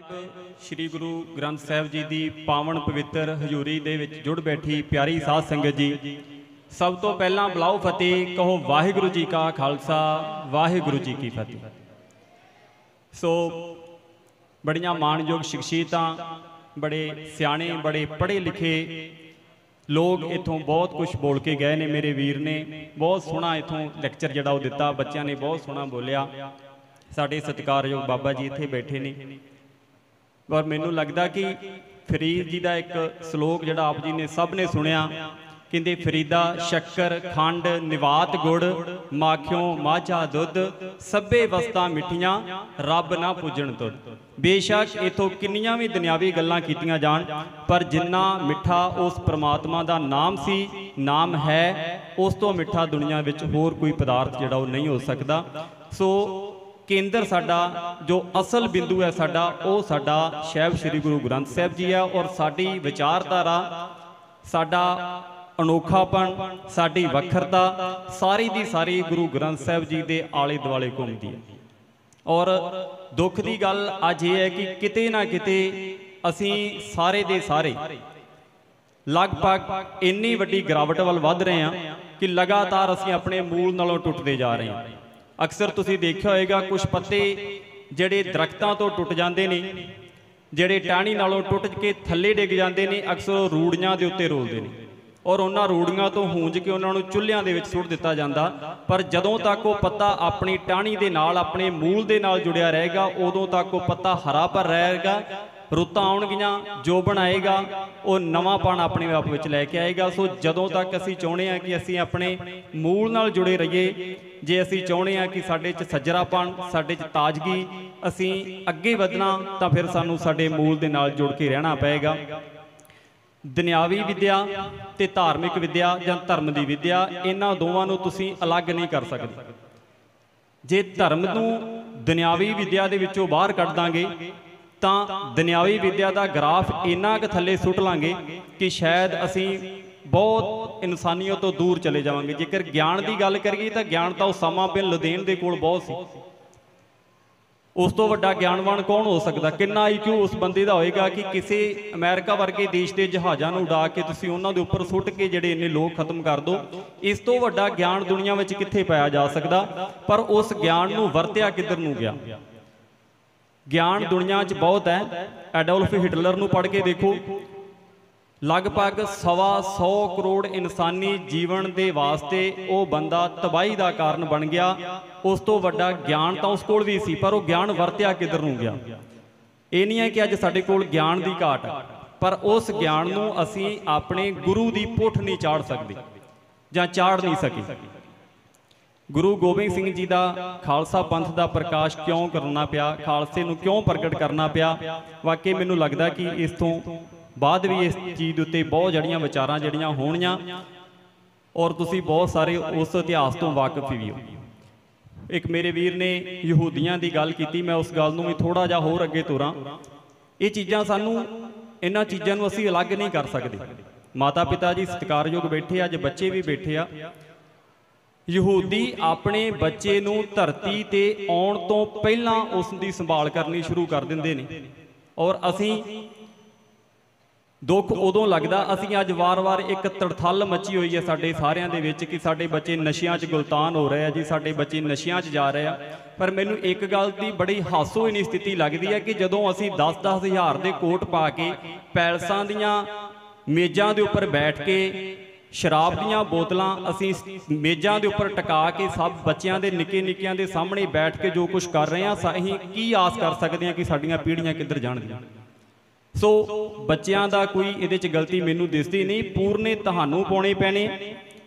श्री गुरु ग्रंथ साहिब जी की पावन पवित्र हजूरी दे विच जुड़ बैठी प्यारी साध संगत जी, सब तो पहला बुलाओ फतेह, कहो वाहिगुरु जी का खालसा वाहिगुरु जी की फतेह। सो बड़ियां माणयोग शख्सियतां, बड़े सियाणे, बड़े पढ़े लिखे लोग इथों बहुत कुछ बोल के गए ने। मेरे वीर ने बहुत सोहना इथों लैक्चर जिहड़ा दिता, बच्चों ने बहुत सोहना बोलिया। साडे सत्कारयोग बाबा जी इत्थे बैठे ने, पर मैनू लगता कि फरीद जी का एक सलोक जिहड़ा आप जी ने सब ने सुनिया, कहते फरीदा शक्कर खंड निवात गुड़ माखियों माझा दुध सभे वस्तां मिठियां रब ना पूजन तुद। बेशक इथों किन्नियां भी दुनियावी गल्लां कीतियां जान, पर जिन्ना मिठा उस परमात्मा का नाम सी, नाम है, उस तो मिठा दुनिया विच होर कोई पदार्थ जिहड़ा वो नहीं हो सकता। सो केंद्र साडा जो असल बिंदु है साडा, वो साडा साहिब श्री गुरु ग्रंथ साहिब जी है, और साडी विचारधारा, साडा अनोखापन, साडी वखरता सारी दी सारी गुरु ग्रंथ साहिब जी के आले दुआले घूमती है। और दुख की गल अज ये है कि किते ना किते असी सारे दे सारे लगभग इन्नी वड्डी गिरावट वाल वध रहे हैं कि लगातार असी अपने मूल नालों टुटते जा रहे हैं। अक्सर तुसी देखा होगा कुछ पत्ते जिहड़े दरख्तां तो टुट जाते हैं, जिहड़े टहनी नालों टुट के थल्ले डिग जाते हैं, अक्सर रूड़ियां दे उत्ते रोलदे ने, और उन्हां रूड़ियां तो हूंज के उन्होंने चुल्हियां दे विच सुट दिता जाता। पर जदों तक वो पत्ता अपनी टहनी दे नाल, अपने मूल दे नाल जुड़िया रहेगा, उदों तक वो पत्ता हरा भर रहेगा। रुत्तां आउणगियां, जोबन आएगा, वो नवांपन अपने आप विच लैके आएगा। सो जदों तक असीं चाहुंदे हां कि असीं अपने मूल नाल जुड़े रहिए, जे असीं चाहुंदे हां कि साडे च सजरापन, साडे च ताजगी, असीं अगे वधना, तां फिर सानूं साडे मूल दे नाल जुड़ के रहना पएगा। दुनियावी विद्या ते धार्मिक विद्या जां धर्म की विद्या, इन्हां दोवां नूं तुसीं अलग नहीं कर सकदे। जे धर्म नूं दुनियावी विद्या दे विचों बाहर कढ दांगे तां दुनियावी विद्या का ग्राफ इन्ना क थल्ले सुट लांगे कि शायद असीं बहुत इंसानियत तो दूर चले जावांगे। जेकर ज्ञान की गल करिए तो ज्ञान तो उसामा बिन लदेन दे कोल बहुत सी, उस तो वड्डा ज्ञानवान कौन हो सकता? कितना IQ उस बंदे का होएगा कि किसी अमेरिका वर्गे देश के जहाज़ों को उड़ा के तुसीं उन्हां दे उपर सुट के जिहड़े इन्ने लोग खत्म कर दो। इस तो वड्डा ज्ञान दुनिया में कित्थे पाया जा सकता? पर उस ज्ञान नूं वरतिया किधर नूं गया? ज्ञान दुनिया च बहुत है। एडोल्फ हिटलर नूं पढ़ के देखो, लगभग 125 करोड़ इंसानी जीवन के वास्ते वो बंदा तबाही का कारण बन गया। उस तो वड्डा ज्ञान तो उस कोल भी सी, पर वो ज्ञान वरतिया किधर नूं गया? ये नहीं है कि अज साडे कोल ज्ञान की घाट है, पर उस ज्ञान नूं असीं अपने गुरु की पुठ नहीं चाड़ सकते जां चाड़ नहीं सके। गुरु गोबिंद सिंह जी का खालसा पंथ का प्रकाश क्यों करना पिया, खालसे नूं क्यों प्रगट करना पिया? वाकई मैनूं लगदा कि इस तों बाद भी इस चीज़ उत्ते बहुत जड़ियां विचारां जड़ियां होणियां, और तुसीं बहुत सारे उस इतिहास तो वाकिफ भी हो। एक मेरे वीर ने यहूदियां की गल की, मैं उस गल नूं भी थोड़ा जिहा होर अगे तुरां। ये चीज़ां सानूं, इन्हां चीज़ां नूं असीं अलग नहीं कर सकते। माता पिता जी सत्कारयोग बैठे, अज बच्चे भी बैठे आ। यहूदी अपने बच्चे नूं धरती ते आउण तो पहलां उसकी संभाल करनी शुरू कर दिंदे ने, और असीं दुख उदों लगदा, असीं अज वार वार एक तड़थल मची हुई है साडे सारियां दे विच कि साडे बच्चे नशियां च गुलतान हो रहे हैं जी, साडे बच्चे नशियां च जा रहे हैं। पर मैनूं एक गल की बड़ी हासोहीनी स्थिति लगदी है कि जदों असीं 10-10 हज़ार दे कोट पा के पैलसां दीयां मेज़ां दे उपर बैठ के शराब दीयां बोतलां असीं मेज़ां दे उपर टका के सब बच्चों के निक्के निक्कियां दे सामने बैठ के जो कुछ कर रहे हैं, असीं की आस कर सकते हैं कि साडीआं पीढ़ियां किधर जाणगीआं? सो बच्चों का कोई इहदे च गलती मैनूं दिसदी नहीं। पूरने तुहानूं पाउणे पैणे,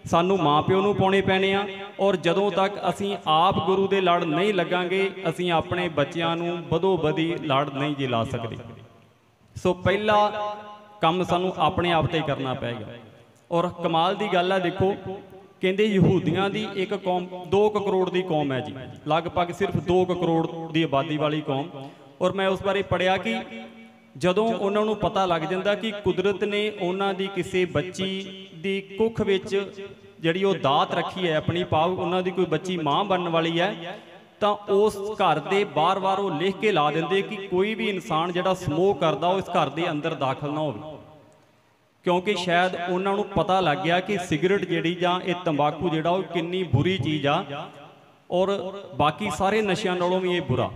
सानूं माँ प्यो नूं पाउणे पैणे आ, और जदों तक असीं आप गुरु दे लड़ नहीं लगांगे, असीं अपने बच्चों नूं बदो बदी लड़ नहीं जी ला सकदे। सो पहला काम सानूं अपने आप ते करना पएगा। और कमाल की गल है, देखो कहते यहूदियों की एक कौम 2 करोड़ की कौम है जी, लगभग सिर्फ 2 करोड़ की आबादी वाली कौम। और मैं उस बारे पढ़िया कि जदों उन्होंने पता लग जाता कि कुदरत ने उन्होंने किसी बच्ची की कुख विच जिहड़ी वो दात रखी है अपनी, पाव उन्होंने कोई बच्ची मां बनने वाली है, ਤਾਂ ਉਸ ਘਰ ਦੇ ਬਾਰ-ਬਾਰ ਉਹ ਲਿਖ ਕੇ ਲਾ ਦਿੰਦੇ ਕਿ ਕੋਈ ਵੀ ਇਨਸਾਨ ਜਿਹੜਾ ਸਮੋਕ ਕਰਦਾ ਉਹ ਇਸ ਘਰ ਦੇ ਅੰਦਰ ਦਾਖਲ ਨਾ ਹੋਵੇ, ਕਿਉਂਕਿ ਸ਼ਾਇਦ ਉਹਨਾਂ ਨੂੰ ਪਤਾ ਲੱਗ ਗਿਆ ਕਿ ਸਿਗਰਟ ਜਿਹੜੀ ਜਾਂ ਇਹ ਤੰਬਾਕੂ ਜਿਹੜਾ ਉਹ ਕਿੰਨੀ ਬੁਰੀ ਚੀਜ਼ ਆ ਔਰ ਬਾਕੀ ਸਾਰੇ ਨਸ਼ਿਆਂ ਨਾਲੋਂ ਵੀ ਇਹ ਬੁਰਾ।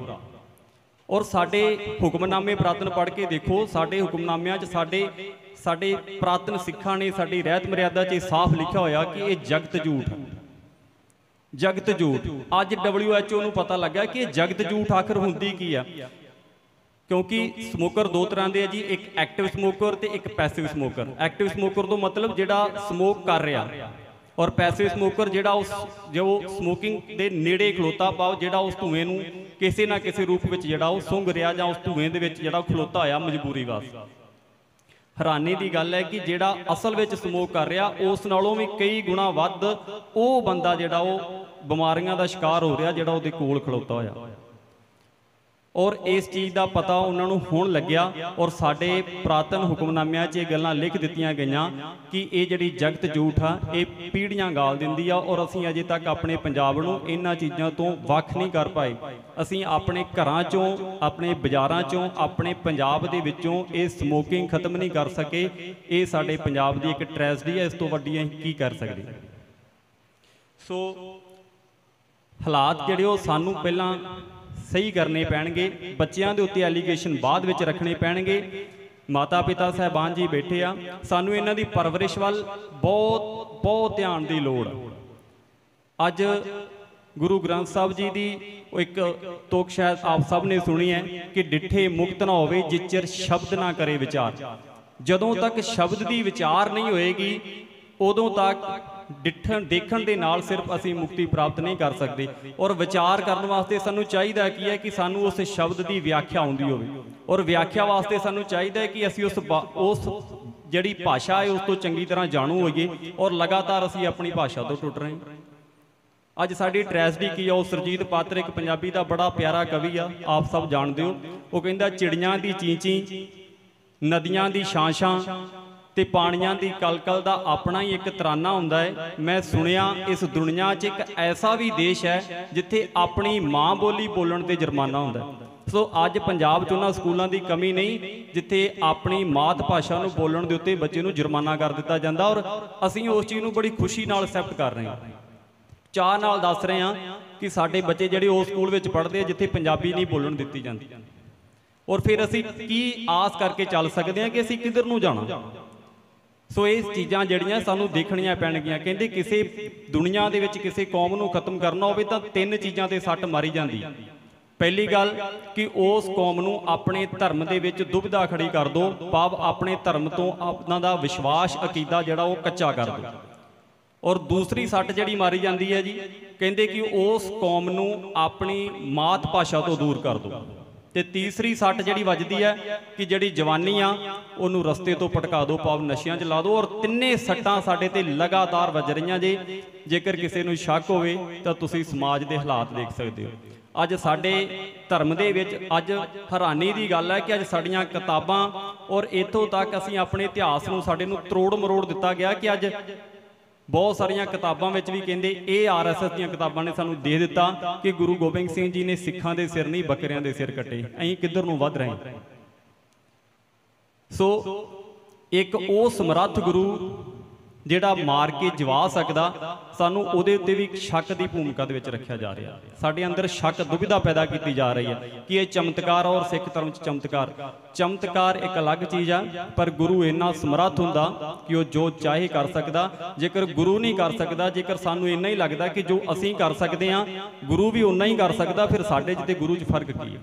ਔਰ ਸਾਡੇ ਹੁਕਮਨਾਮੇ ਪੁਰਾਤਨ ਪੜ੍ਹ ਕੇ ਦੇਖੋ, ਸਾਡੇ ਹੁਕਮਨਾਮਿਆਂ 'ਚ ਸਾਡੇ ਪੁਰਾਤਨ ਸਿੱਖਾਂ ਨੇ ਸਾਡੀ ਰਹਿਤ ਮਰਿਆਦਾ 'ਚ ਸਾਫ਼ ਲਿਖਿਆ ਹੋਇਆ ਕਿ ਇਹ ਜਗਤ ਝੂਠ, ਜਗਤ ਝੂਠ। ਅੱਜ WHO ਨੂੰ ਪਤਾ ਲੱਗਾ ਕਿ ਇਹ ਜਗਤ ਝੂਠ ਆਖਰ ਹੁੰਦੀ ਕੀ ਆ, ਕਿਉਂਕਿ ਸਮੋਕਰ ਦੋ ਤਰ੍ਹਾਂ ਦੇ ਆ ਜੀ, ਇੱਕ ਐਕਟਿਵ ਸਮੋਕਰ ਤੇ ਇੱਕ ਪੈਸਿਵ ਸਮੋਕਰ। ਐਕਟਿਵ ਸਮੋਕਰ ਤੋਂ ਮਤਲਬ ਜਿਹੜਾ ਸਮੋਕ ਕਰ ਰਿਹਾ, ਔਰ ਪੈਸਿਵ ਸਮੋਕਰ ਜਿਹੜਾ ਜੋ ਸਮੋਕਿੰਗ ਦੇ ਨੇੜੇ ਖਲੋਤਾ ਪਾਓ, ਜਿਹੜਾ ਉਸ ਧੂਏ ਨੂੰ ਕਿਸੇ ਨਾ ਕਿਸੇ ਰੂਪ ਵਿੱਚ ਜਿਹੜਾ ਉਹ ਸੁੰਘ ਰਿਹਾ ਜਾਂ ਉਸ ਧੂਏ ਦੇ ਵਿੱਚ ਜਿਹੜਾ ਖਲੋਤਾ ਹੋਇਆ ਮਜਬੂਰੀ ਵਾਸਤੇ। ਹੈਰਾਨੀ ਦੀ ਗੱਲ ਹੈ ਕਿ ਜਿਹੜਾ ਅਸਲ ਵਿੱਚ ਸਮੋਕ ਕਰ ਰਿਹਾ ਉਸ ਨਾਲੋਂ ਵੀ ਕਈ ਗੁਣਾ ਵੱਧ ਉਹ ਬੰਦਾ ਜਿਹੜਾ ਉਹ ਬਿਮਾਰੀਆਂ ਦਾ ਸ਼ਿਕਾਰ ਹੋ ਰਿਹਾ ਜਿਹੜਾ ਉਹਦੇ ਕੋਲ ਖਲੋਤਾ ਹੋਇਆ। ਔਰ ਇਸ ਚੀਜ਼ ਦਾ ਪਤਾ ਉਹਨਾਂ ਨੂੰ ਹੁਣ ਲੱਗਿਆ, ਔਰ ਸਾਡੇ ਪੁਰਾਤਨ ਹੁਕਮਨਾਮਿਆਂ 'ਚ ਇਹ ਗੱਲਾਂ ਲਿਖ ਦਿੱਤੀਆਂ ਗਈਆਂ ਕਿ ਇਹ ਜਿਹੜੀ ਜਗਤ ਝੂਠ ਆ ਇਹ ਪੀੜ੍ਹੀਆਂ ਗਾਲ ਦਿੰਦੀ ਆ, ਔਰ ਅਸੀਂ ਅਜੇ ਤੱਕ ਆਪਣੇ ਪੰਜਾਬ ਨੂੰ ਇਹਨਾਂ ਚੀਜ਼ਾਂ ਤੋਂ ਵੱਖ ਨਹੀਂ ਕਰ ਪਾਏ। ਅਸੀਂ ਆਪਣੇ ਘਰਾਂ 'ਚੋਂ, ਆਪਣੇ ਬਾਜ਼ਾਰਾਂ 'ਚੋਂ, ਆਪਣੇ ਪੰਜਾਬ ਦੇ ਵਿੱਚੋਂ ਇਹ ਸਮੋਕਿੰਗ ਖਤਮ ਨਹੀਂ ਕਰ ਸਕੇ। ਇਹ ਸਾਡੇ ਪੰਜਾਬ ਦੀ ਇੱਕ ਟ੍ਰੈਜਡੀ ਹੈ, ਇਸ ਤੋਂ ਵੱਡੀ ਅਸੀਂ ਕੀ ਕਰ ਸਕਦੇ। ਸੋ ਹਾਲਾਤ ਜਿਹੜੇ ਉਹ ਸਾਨੂੰ ਪਹਿਲਾਂ ਸਹੀ ਕਰਨੇ ਪੈਣਗੇ, ਬੱਚਿਆਂ ਦੇ ਉੱਤੇ ਐਲੀਗੇਸ਼ਨ ਬਾਅਦ ਵਿੱਚ ਰੱਖਣੇ ਪੈਣਗੇ। ਮਾਤਾ ਪਿਤਾ ਸਾਹਿਬਾਨ ਜੀ ਬੈਠੇ ਆ, ਸਾਨੂੰ ਇਹਨਾਂ ਦੀ ਪਰਵਰਿਸ਼ ਵੱਲ ਬਹੁਤ ਧਿਆਨ ਦੀ ਲੋੜ। ਅੱਜ ਗੁਰੂ ਗ੍ਰੰਥ ਸਾਹਿਬ ਜੀ ਦੀ ਇੱਕ ਤੁਕ ਸ਼ਾਇਦ ਆਪ ਸਭ ਨੇ ਸੁਣੀ ਹੈ ਕਿ ਡਿੱਠੇ ਮੁਕਤ ਨਾ ਹੋਵੇ ਜਿਚਰ ਸ਼ਬਦ ਨਾ ਕਰੇ ਵਿਚਾਰ। ਜਦੋਂ ਤੱਕ ਸ਼ਬਦ ਦੀ ਵਿਚਾਰ ਨਹੀਂ ਹੋਏਗੀ ਉਦੋਂ ਤੱਕ ਦੇਖਣ ਦੇ ਨਾਲ ਸਿਰਫ ਅਸੀਂ ਮੁਕਤੀ ਪ੍ਰਾਪਤ ਨਹੀਂ ਕਰ ਸਕਦੇ। ਔਰ ਵਿਚਾਰ ਕਰਨ ਵਾਸਤੇ ਸਾਨੂੰ ਚਾਹੀਦਾ ਕੀ ਹੈ ਕਿ ਸਾਨੂੰ ਉਸ ਸ਼ਬਦ ਦੀ ਵਿਆਖਿਆ ਆਉਂਦੀ ਹੋਵੇ, ਔਰ ਵਿਆਖਿਆ ਵਾਸਤੇ ਸਾਨੂੰ ਚਾਹੀਦਾ ਹੈ ਕਿ ਅਸੀਂ ਉਸ ਜਿਹੜੀ ਭਾਸ਼ਾ ਹੈ ਉਸ ਤੋਂ ਚੰਗੀ ਤਰ੍ਹਾਂ ਜਾਣੂ ਹੋਈਏ। ਔਰ ਲਗਾਤਾਰ ਅਸੀਂ ਆਪਣੀ ਭਾਸ਼ਾ ਤੋਂ ਟੁੱਟ ਰਹੇ ਹਾਂ। ਅੱਜ ਸਾਡੀ ਟ੍ਰੈਜਡੀ ਕੀ ਆ, ਉਹ ਸੁਰਜੀਤ ਪਾਤਰ ਇੱਕ ਪੰਜਾਬੀ ਦਾ ਬੜਾ ਪਿਆਰਾ ਕਵੀ ਆ, ਆਪ ਸਭ ਜਾਣਦੇ ਹੋ। ਉਹ ਕਹਿੰਦਾ ਚਿੜੀਆਂ ਦੀ ਚੀਂ-ਚੀਂ, ਨਦੀਆਂ ਦੀ ਛਾਂ-ਛਾਂ ਤੇ ਪਾਣੀਆਂ ਦੀ ਕਲ-ਕਲ ਦਾ ਆਪਣਾ ਹੀ ਇੱਕ ਤਰਾਨਾ ਹੁੰਦਾ ਹੈ। ਮੈਂ ਸੁਣਿਆ ਇਸ ਦੁਨੀਆ 'ਚ ਇੱਕ ਐਸਾ ਵੀ ਦੇਸ਼ ਹੈ ਜਿੱਥੇ ਆਪਣੀ ਮਾਂ ਬੋਲੀ ਬੋਲਣ ਤੇ ਜੁਰਮਾਨਾ ਹੁੰਦਾ। ਸੋ ਅੱਜ ਪੰਜਾਬ 'ਚ ਉਹਨਾਂ ਸਕੂਲਾਂ ਦੀ ਕਮੀ ਨਹੀਂ ਜਿੱਥੇ ਆਪਣੀ ਮਾਤ ਭਾਸ਼ਾ ਨੂੰ ਬੋਲਣ ਦੇ ਉੱਤੇ ਬੱਚੇ ਨੂੰ ਜੁਰਮਾਨਾ ਕਰ ਦਿੱਤਾ ਜਾਂਦਾ, ਔਰ ਅਸੀਂ ਉਸ ਚੀਜ਼ ਨੂੰ ਬੜੀ ਖੁਸ਼ੀ ਨਾਲ ਐਕਸੈਪਟ ਕਰ ਰਹੇ ਹਾਂ। ਚਾਅ ਨਾਲ ਦੱਸ ਰਹੇ ਹਾਂ ਕਿ ਸਾਡੇ ਬੱਚੇ ਜਿਹੜੇ ਉਸ ਸਕੂਲ ਵਿੱਚ ਪੜ੍ਹਦੇ ਆ ਜਿੱਥੇ ਪੰਜਾਬੀ ਨਹੀਂ ਬੋਲਣ ਦਿੱਤੀ ਜਾਂਦੀ। ਔਰ ਫਿਰ ਅਸੀਂ ਕੀ ਆਸ ਕਰਕੇ ਚੱਲ ਸਕਦੇ ਹਾਂ ਕਿ ਅਸੀਂ ਕਿੱਧਰ ਨੂੰ ਜਾਣਾ। ਸੋ ਇਹ ਚੀਜ਼ਾਂ ਜਿਹੜੀਆਂ ਸਾਨੂੰ ਦੇਖਣੀਆਂ ਪੈਣਗੀਆਂ। ਕਹਿੰਦੇ ਕਿਸੇ ਦੁਨੀਆ ਦੇ ਵਿੱਚ ਕਿਸੇ ਕੌਮ ਨੂੰ ਖਤਮ ਕਰਨਾ ਹੋਵੇ ਤਾਂ 3 ਚੀਜ਼ਾਂ ਤੇ ਸੱਟ ਮਾਰੀ ਜਾਂਦੀ। ਪਹਿਲੀ ਗੱਲ ਕਿ ਉਸ ਕੌਮ ਨੂੰ ਆਪਣੇ ਧਰਮ ਦੇ ਵਿੱਚ ਦੁਬਿਧਾ ਖੜੀ ਕਰ ਦਿਓ, ਭਾਵ ਆਪਣੇ ਧਰਮ ਤੋਂ ਉਹਨਾਂ ਦਾ ਵਿਸ਼ਵਾਸ ਅਕੀਦਾ ਜਿਹੜਾ ਉਹ ਕੱਚਾ ਕਰ ਦਿਓ। ਔਰ ਦੂਸਰੀ ਸੱਟ ਜਿਹੜੀ ਮਾਰੀ ਜਾਂਦੀ ਹੈ ਜੀ, ਕਹਿੰਦੇ ਕਿ ਉਸ ਕੌਮ ਨੂੰ ਆਪਣੀ ਮਾਤ ਭਾਸ਼ਾ ਤੋਂ ਦੂਰ ਕਰ ਦਿਓ। ਤੇ ਤੀਸਰੀ ਸੱਟ ਜਿਹੜੀ ਵੱਜਦੀ ਹੈ ਕਿ ਜਿਹੜੀ ਜਵਾਨੀ ਆ ਉਹਨੂੰ ਰਸਤੇ ਤੋਂ ਭਟਕਾ ਦਿਓ, ਭਾਵ ਨਸ਼ਿਆਂ 'ਚ ਲਾ ਦਿਓ। ਔਰ ਤਿੰਨੇ ਸੱਟਾਂ ਸਾਡੇ ਤੇ ਲਗਾਤਾਰ ਵੱਜ ਰਹੀਆਂ ਜੇ। ਜੇਕਰ ਕਿਸੇ ਨੂੰ ਸ਼ੱਕ ਹੋਵੇ ਤਾਂ ਤੁਸੀਂ ਸਮਾਜ ਦੇ ਹਾਲਾਤ ਦੇਖ ਸਕਦੇ ਹੋ। ਅੱਜ ਸਾਡੇ ਧਰਮ ਦੇ ਵਿੱਚ ਅੱਜ ਹੈਰਾਨੀ ਦੀ ਗੱਲ ਹੈ ਕਿ ਅੱਜ ਸਾਡੀਆਂ ਕਿਤਾਬਾਂ ਔਰ ਇੱਥੋਂ ਤੱਕ ਅਸੀਂ ਆਪਣੇ ਇਤਿਹਾਸ ਨੂੰ ਸਾਡੇ ਨੂੰ ਤਰੋੜ ਮਰੋੜ ਦਿੱਤਾ ਗਿਆ ਕਿ ਅੱਜ ਬਹੁਤ ਸਾਰੀਆਂ ਕਿਤਾਬਾਂ ਵਿੱਚ ਵੀ ਕਹਿੰਦੇ ਇਹ RSS ਦੀਆਂ ਕਿਤਾਬਾਂ ਨੇ ਸਾਨੂੰ ਦੇ ਦਿੱਤਾ ਕਿ ਗੁਰੂ ਗੋਬਿੰਦ ਸਿੰਘ ਜੀ ਨੇ ਸਿੱਖਾਂ ਦੇ ਸਿਰ ਨਹੀਂ ਬੱਕਰਿਆਂ ਦੇ ਸਿਰ ਕੱਟੇ। ਅਸੀਂ ਕਿੱਧਰ ਨੂੰ ਵੱਧ ਰਹੇ ਹਾਂ। ਸੋ ਇੱਕ ਉਹ ਸਮਰੱਥ ਗੁਰੂ ਜਿਹੜਾ ਮਾਰ ਕੇ ਜਵਾ ਸਕਦਾ, ਸਾਨੂੰ ਉਹਦੇ ਉੱਤੇ ਵੀ ਸ਼ੱਕ ਦੀ ਭੂਮਿਕਾ ਦੇ ਵਿੱਚ ਰੱਖਿਆ ਜਾ ਰਿਹਾ। ਸਾਡੇ ਅੰਦਰ ਸ਼ੱਕ ਦੁਬਿਧਾ ਪੈਦਾ ਕੀਤੀ ਜਾ ਰਹੀ ਹੈ ਕਿ ਇਹ ਚਮਤਕਾਰ ਔਰ ਸਿੱਖ ਧਰਮ 'ਚ ਚਮਤਕਾਰ ਇੱਕ ਅਲੱਗ ਚੀਜ਼ ਆ, ਪਰ ਗੁਰੂ ਇੰਨਾ ਸਮਰੱਥ ਹੁੰਦਾ ਕਿ ਉਹ ਜੋ ਚਾਹੇ ਕਰ ਸਕਦਾ। ਜੇਕਰ ਗੁਰੂ ਨਹੀਂ ਕਰ ਸਕਦਾ, ਜੇਕਰ ਸਾਨੂੰ ਇੰਨਾ ਹੀ ਲੱਗਦਾ ਕਿ ਜੋ ਅਸੀਂ ਕਰ ਸਕਦੇ ਹਾਂ ਗੁਰੂ ਵੀ ਓਨਾ ਹੀ ਕਰ ਸਕਦਾ, ਫਿਰ ਸਾਡੇ 'ਚ ਤੇ ਗੁਰੂ 'ਚ ਫਰਕ ਕੀ ਹੈ।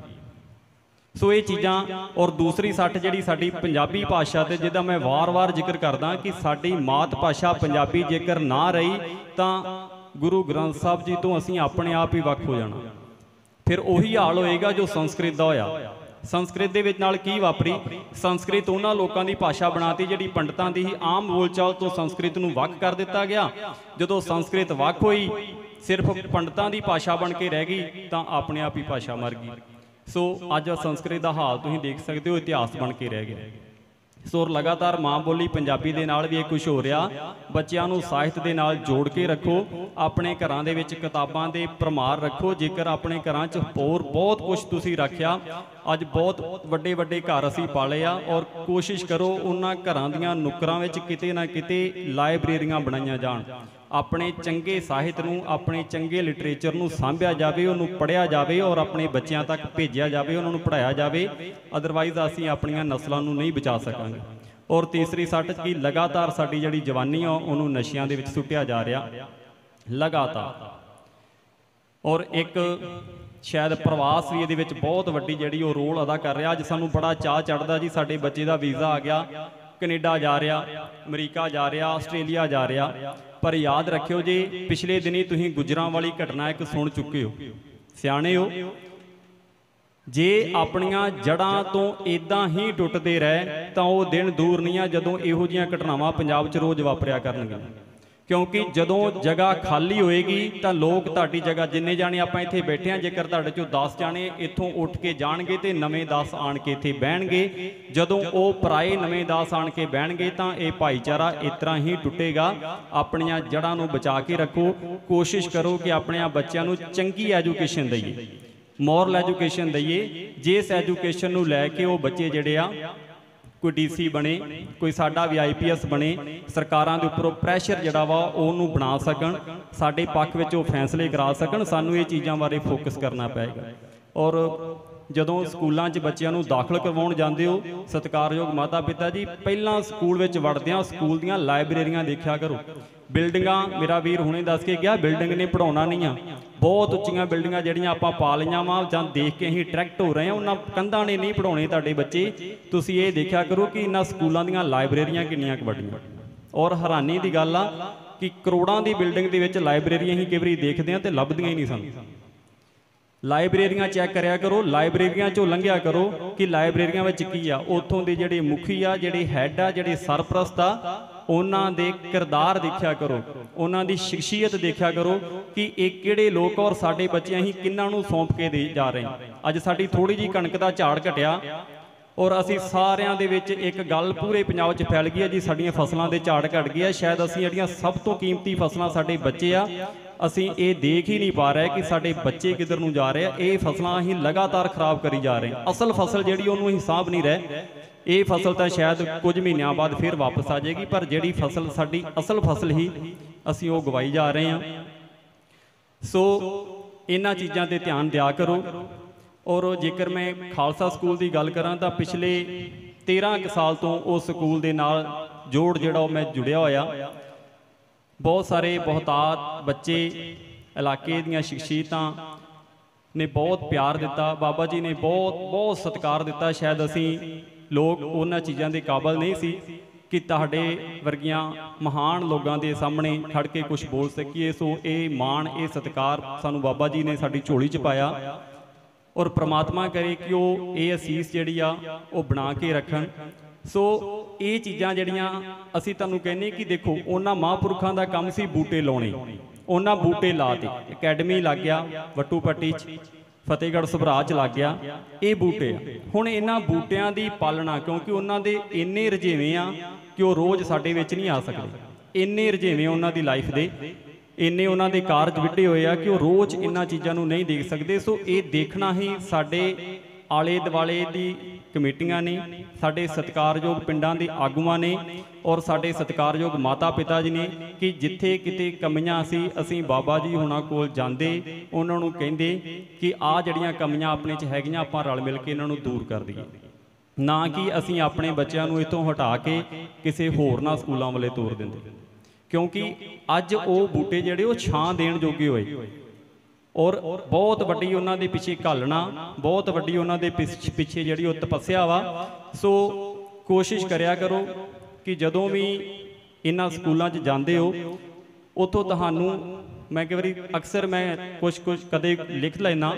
ਸੋ ਇਹ ਚੀਜ਼ਾਂ। ਔਰ ਦੂਸਰੀ ਸੱਟ ਜਿਹੜੀ ਸਾਡੀ ਪੰਜਾਬੀ ਭਾਸ਼ਾ ਤੇ ਜਿਹਦਾ ਮੈਂ ਵਾਰ-ਵਾਰ ਜ਼ਿਕਰ ਕਰਦਾ ਕਿ ਸਾਡੀ ਮਾਤ ਭਾਸ਼ਾ ਪੰਜਾਬੀ ਜੇਕਰ ਨਾ ਰਹੀ ਤਾਂ ਗੁਰੂ ਗ੍ਰੰਥ ਸਾਹਿਬ ਜੀ ਤੋਂ ਅਸੀਂ ਆਪਣੇ ਆਪ ਹੀ ਵੱਖ ਹੋ ਜਾਣਾ। ਫਿਰ ਉਹੀ ਹਾਲ ਹੋਏਗਾ ਜੋ ਸੰਸਕ੍ਰਿਤ ਦਾ ਹੋਇਆ। ਸੰਸਕ੍ਰਿਤ ਦੇ ਵਿੱਚ ਨਾਲ ਕੀ ਵਾਪਰੀ, ਸੰਸਕ੍ਰਿਤ ਉਹਨਾਂ ਲੋਕਾਂ ਦੀ ਭਾਸ਼ਾ ਬਣਾਤੀ ਜਿਹੜੀ ਪੰਡਤਾਂ ਦੀ ਹੀ ਆਮ ਬੋਲਚਾਲ ਤੋਂ ਸੰਸਕ੍ਰਿਤ ਨੂੰ ਵੱਖ ਕਰ ਦਿੱਤਾ ਗਿਆ। ਜਦੋਂ ਸੰਸਕ੍ਰਿਤ ਵੱਖ ਹੋਈ ਸਿਰਫ ਪੰਡਤਾਂ ਦੀ ਭਾਸ਼ਾ ਬਣ ਕੇ ਰਹਿ ਗਈ ਤਾਂ ਆਪਣੇ ਆਪ ਹੀ ਭਾਸ਼ਾ ਮਰ ਗਈ। ਸੋ ਅੱਜ ਸੰਸਕ੍ਰਿਤ ਦਾ ਹਾਲ ਤੁਸੀਂ ਦੇਖ ਸਕਦੇ ਹੋ, ਇਤਿਹਾਸ ਬਣ ਕੇ ਰਹਿ ਗਿਆ। सो लगातार माँ बोली पंजाबी दे नाल भी ये कुछ हो रहा। बच्चों नूं साहित्य दे नाल जोड़ के रखो, अपने घरां दे विच किताबां दे भरमार रखो। जेकर अपने घरां च होर बहुत कुछ तुसीं रखिया, अज बहुत वड्डे वड्डे घर असीं पाले आ, और कोशिश करो उन्हां घरां दीयां नुकरां विच किते ना किते लाइब्रेरियां बनाईयां जाण। अपने चंगे साहित्य नूं, अपने चंगे लिटरेचर नूं सांभिया जावे, उहनूं पढ़िया जावे और अपने बच्चों तक भेजिया जावे, उन्हां नूं पढ़ाया जावे। अदरवाइज असीं अपणियां नस्लां नूं नहीं बचा सकांगे। और तीसरी सੱਟ कि लगातार साडी जिहड़ी जवानी आ उहनूं नशियां दे विच सुੱਟਿਆ जा रहा लगातार। और एक शायद प्रवास भी ये बहुत वड्डी जिहड़ी वो रोल अदा कर रहा। अज सानूं बड़ा चाह चढ़दा जी साडे बच्चे दा वीज़ा आ गया, कनेडा जा रहा, अमरीका जा रहा, आस्ट्रेलिया जा रहा। पर याद रखियो जी, पिछले दिनी तुसीं गुजरांवाली घटना एक सुन चुके हो, सियाणे हो। जे अपनियां जड़ां तो इदां ही टुटदे रहे तो वो दिन दूर नहीं आ जदों इहो जिहियां घटनावां पंजाब च रोज़ वापरिया करनगियां। क्योंकि जदों जगह खाली होएगी तो लोग तुहाडी जगह जिन्ने जाने आपां इत्थे बैठे हैं, जेकर तुहाडे चों 10 जाने इत्थों उठ के जाणगे तो नवें 10 आण के इत्थे बहणगे। जदों वो पराए नवें 10 आण के बहणगे तो ये भाईचारा इस तरह ही टुटेगा। अपनियां जड़ां नूं बचा के रखो, कोशिश करो कि अपने बच्चों नूं चंगी एजुकेशन दईए, मॉरल एजुकेशन दईए, जिस एजुकेशन नूं लैके वो बच्चे जिहड़े आ कोई DC बने, कोई साडा VIPS बने, सरकारां दे उपरों प्रैशर जिहड़ा वा ओहनूं बना सकण, साडे पक्ष विच वो फैसले करा सकण। सानूं ये चीज़ां बारे फोकस करना पेगा। और जदों स्कूलों च बच्चों नूं दाखल करवाउण जांदे हो, सत्कारयोग माता पिता जी, पहलां स्कूल विच वड़दिआं स्कूल दीआं लाइब्रेरियां देखिया करो। बिल्डिंगां मेरा वीर हुणे दस के गया, बिल्डिंग ने पढ़ाउणा नहीं आ। बहुत उच्चियां बिल्डिंगां जिहड़ियां आपां पा लईआं वां जां देख के असीं अट्रैक्ट हो रहे हैं, उन्हां कंधां ने नहीं पढ़ाउणे तुहाडे बच्चे। तुसीं ये देखिया करो कि इन्हां स्कूलों दीआं लाइब्रेरियां किन्नियां वड्डियां। और हैरानी दी गल आ कि करोड़ां दी बिल्डिंग दे विच लाइब्रेरियां ही कई वारी देखदे आ ते लभदियां ही नहीं सानूं। लाइब्रेरियां चैक करिया करो, लाइब्रेरियां चों लंघिया करो कि लाइब्रेरियां विच की आ, उत्थों दे जिहड़े मुखी आ, जिहड़े हैड आ, जिहड़े सरप्रस्त आ, उन्हां दे किरदार देखिया करो, उन्हां दी शख्सियत देखिया करो कि एक किहड़े लोग और साडे बच्चे असीं किन्हां नूं सौंप के दे जा रहे हैं। अज साडी थोड़ी जी कणक दा झाड़ घटिया और असीं सारिਆਂ ਦੇ ਵਿੱਚ एक गल पूरे पंजाब 'ਚ फैल गई है जी, साडीਆਂ फसलों के झाड़ घट गए। शायद असीं जिहड़ियां सब तो कीमती फसलां साडे बच्चे आ, असीं ये देख ही नहीं पा रहे कि साडे बच्चे किधर नूं जा रहे हैं। ये फसलां असीं लगातार खराब करी जा रहे हैं। असल फसल जिहड़ी उहनूं हिसाब नहीं रहे, ये फसल तो शायद कुछ महीनों बाद फिर वापस आ जाएगी, पर जिहड़ी फसल साडी असल फसल ही असीं वो गवाई जा रहे हैं। सो इन्हां चीज़ां ते ध्यान दिया करो। और जेकर मैं खालसा स्कूल की गल करां तो पिछले 13 साल तो उस स्कूल के नाल जोड़ जिहड़ा मैं जुड़िया होया। बहुत सारे बहुतात बच्चे, इलाके दीयां शख्सियतां ने बहुत प्यार दिता, बाबा जी ने बहुत बहुत सत्कार दिता। शायद असीं लोग उन्हां चीज़ां दे काबिल नहीं सी कि तुहाडे वर्गियां महान लोगों के सामने खड़ के कुछ बोल सकीए। सो ये मान, ये सत्कार सानू बाबा जी ने साडी झोली च पाया। और परमात्मा करे कि वो ये असीस जिहड़ी आ वो बना के रखन। सो ये चीज़ां जिहड़ियां असीं तुहानूं कहने कि देखो, उन्हां महापुरखां दा काम सी बूटे लाउणे, उन्हां बूटे लाते। अकैडमी लग गया वट्टू पट्टी च, फतेहगढ़ सभरा च लग गया, ये बूटे हुण इन्हां बूटियां दी पालना, क्योंकि उन्हां दे इन्ने रजेवें आ कि वो रोज़ साडे विच नहीं आ सकदे। इन्ने रजेवें उन्हां दी लाइफ दे, इन्ने उन्हां दे कारज विड्डे होए आ कि वो रोज़ इन्हां चीज़ां नूं नहीं देख सकते। सो ये देखना ही साडे आले दुआले दी कमेटियां ने, साडे सत्कारयोग पिंडां दे आगूआं ने और साडे सत्कारयोग माता पिता जी ने कि जिथे किते कमियां सी असीं बाबा जी हुणां कोल जांदे, उन्हां नूं कहिंदे कि आ जिहड़ियां कमियां अपने च हैगियां आपां रल मिल के इन्हां नूं दूर कर दईए, ना कि असीं अपने बच्चों नूं इत्थों हटा के किसी होरनां स्कूलों वाले तोर दिंदे। क्योंकि अज वो बूटे जिहड़े वो छां देण जोगे होए और बहुत वड्डी उन्हां दे पिछे घालना, बहुत वड्डी उन्हां दे पिछे जिहड़ी वो तपस्या वा। सो कोशिश करिया करो कि जदों भी इन्हां स्कूलों च जांदे हो उत्थों तुहानूं, मैं कई वारी अक्सर मैं कुछ कदे लिख लैना,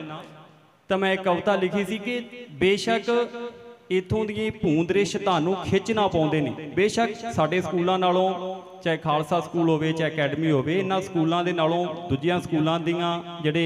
तो मैं एक कविता लिखी सी कि बेशक इत्थों दी भूंदरिश तुहानूं खिच ना पाउंदे ने। बेशक साडे स्कूलों नालों, चाहे खालसा स्कूल होवे चाहे अकैडमी होवे, इन्हां स्कूलों दे नालों दूजियां स्कूलों दीयां जिहड़े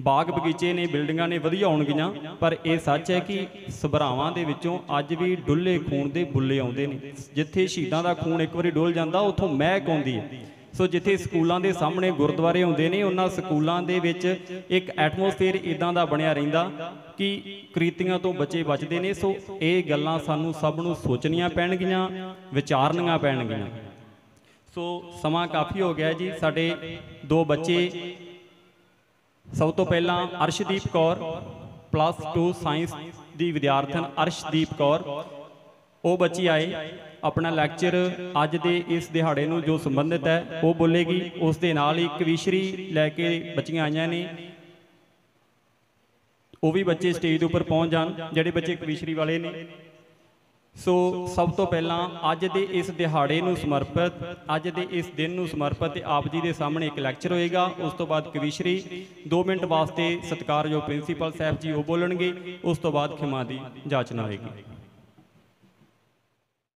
ਬਾਗ ਬਗੀਚੇ ਨੇ, ਬਿਲਡਿੰਗਾਂ ਨੇ ਵਧੀਆ ਹੋਣਗੀਆਂ, ਪਰ ਇਹ ਸੱਚ ਹੈ ਕਿ ਸਭਰਾਵਾਂ ਦੇ ਵਿੱਚੋਂ ਅੱਜ ਵੀ ਡੁੱਲੇ ਖੂਨ ਦੇ ਬੁੱਲੇ ਆਉਂਦੇ ਨੇ। ਜਿੱਥੇ ਸ਼ਹੀਦਾਂ ਦਾ ਖੂਨ ਇੱਕ ਵਾਰੀ ਡੁੱਲ ਜਾਂਦਾ ਉੱਥੋਂ ਮਹਿਕ ਆਉਂਦੀ ਹੈ। ਸੋ ਜਿੱਥੇ ਸਕੂਲਾਂ ਦੇ ਸਾਹਮਣੇ ਗੁਰਦੁਆਰੇ ਹੁੰਦੇ ਨੇ, ਉਹਨਾਂ ਸਕੂਲਾਂ ਦੇ ਵਿੱਚ ਇੱਕ ਐਟਮੋਸਫੇਅਰ ਇਦਾਂ ਦਾ ਬਣਿਆ ਰਹਿੰਦਾ ਕਿ ਕ੍ਰਿਤੀਆਂ ਤੋਂ ਬੱਚੇ ਬਚਦੇ ਨੇ। ਸੋ ਇਹ ਗੱਲਾਂ ਸਾਨੂੰ ਸਭ ਨੂੰ ਸੋਚਣੀਆਂ ਪੈਣਗੀਆਂ, ਵਿਚਾਰਨੀਆਂ ਪੈਣਗੀਆਂ। ਸੋ ਸਮਾਂ ਕਾਫੀ ਹੋ ਗਿਆ ਜੀ। ਸਾਡੇ ਦੋ ਬੱਚੇ, ਸਭ ਤੋਂ ਪਹਿਲਾਂ ਅਰਸ਼ਦੀਪ ਕੌਰ, +2 ਸਾਇੰਸ ਦੀ ਵਿਦਿਆਰਥਣ ਅਰਸ਼ਦੀਪ ਕੌਰ, ਉਹ ਬੱਚੀ ਆਏ, ਆਪਣਾ ਲੈਕਚਰ ਅੱਜ ਦੇ ਇਸ ਦਿਹਾੜੇ ਨੂੰ ਜੋ ਸੰਬੰਧਿਤ ਹੈ ਉਹ ਬੋਲੇਗੀ। ਉਸ ਦੇ ਨਾਲ ਹੀ ਕਵੀਸ਼ਰੀ ਲੈ ਕੇ ਬੱਚੀਆਂ ਆਈਆਂ ਨੇ, ਉਹ ਵੀ ਬੱਚੇ ਸਟੇਜ ਦੇ ਉੱਪਰ ਪਹੁੰਚ ਜਾਣ, ਜਿਹੜੇ ਬੱਚੇ ਕਵੀਸ਼ਰੀ ਵਾਲੇ ਨੇ। ਸੋ ਸਭ ਤੋਂ ਪਹਿਲਾਂ ਅੱਜ ਦੇ ਇਸ ਦਿਹਾੜੇ ਨੂੰ ਸਮਰਪਿਤ, ਅੱਜ ਦੇ ਇਸ ਦਿਨ ਨੂੰ ਸਮਰਪਿਤ ਆਪ ਜੀ ਦੇ ਸਾਹਮਣੇ ਇੱਕ ਲੈਕਚਰ ਹੋਏਗਾ। ਉਸ ਤੋਂ ਬਾਅਦ ਕਵੀਸ਼ਰੀ 2 ਮਿੰਟ ਵਾਸਤੇ ਸਤਿਕਾਰਯੋਗ ਪ੍ਰਿੰਸੀਪਲ ਸਾਹਿਬ ਜੀ ਉਹ ਬੋਲਣਗੇ। ਉਸ ਤੋਂ ਬਾਅਦ ਖਿਮਾ ਦੀ ਜਾਚਨਾ ਹੋਏਗੀ।